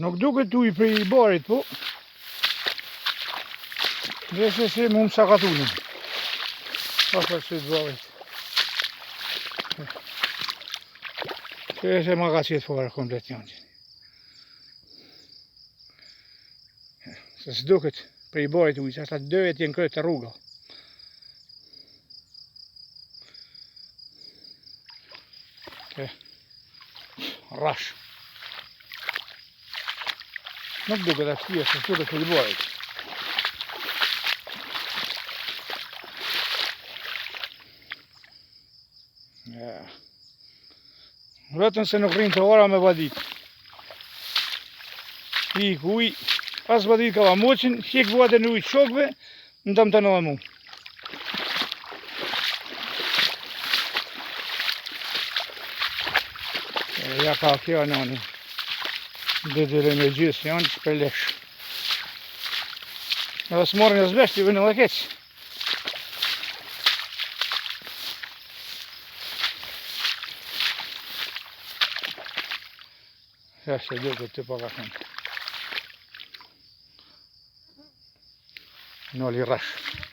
Nuk duket ujë për i barit, po. Ndeshe se mu më sakatunin. Pasër që të barit. Që e se ma ka qetë fare komplet janë që. Se s'duket për i barit ujë, se ata dëvet jenë këtë të rruga. Rash. Nuk duket atë tje, se s'duket për i barit. Vetëm se nuk rinë të ora me vadit. Ik uj, as vadit ka va moqin, hjek vate në ujtë shokve, në tam të në dhe mu. Ja ka kjo nani. Dhe dhe me gjithë janë që për lesh. Edhe s'morën e zbesht, i vënë edhe keq. Ja se duket të paka shumë. Noli rash.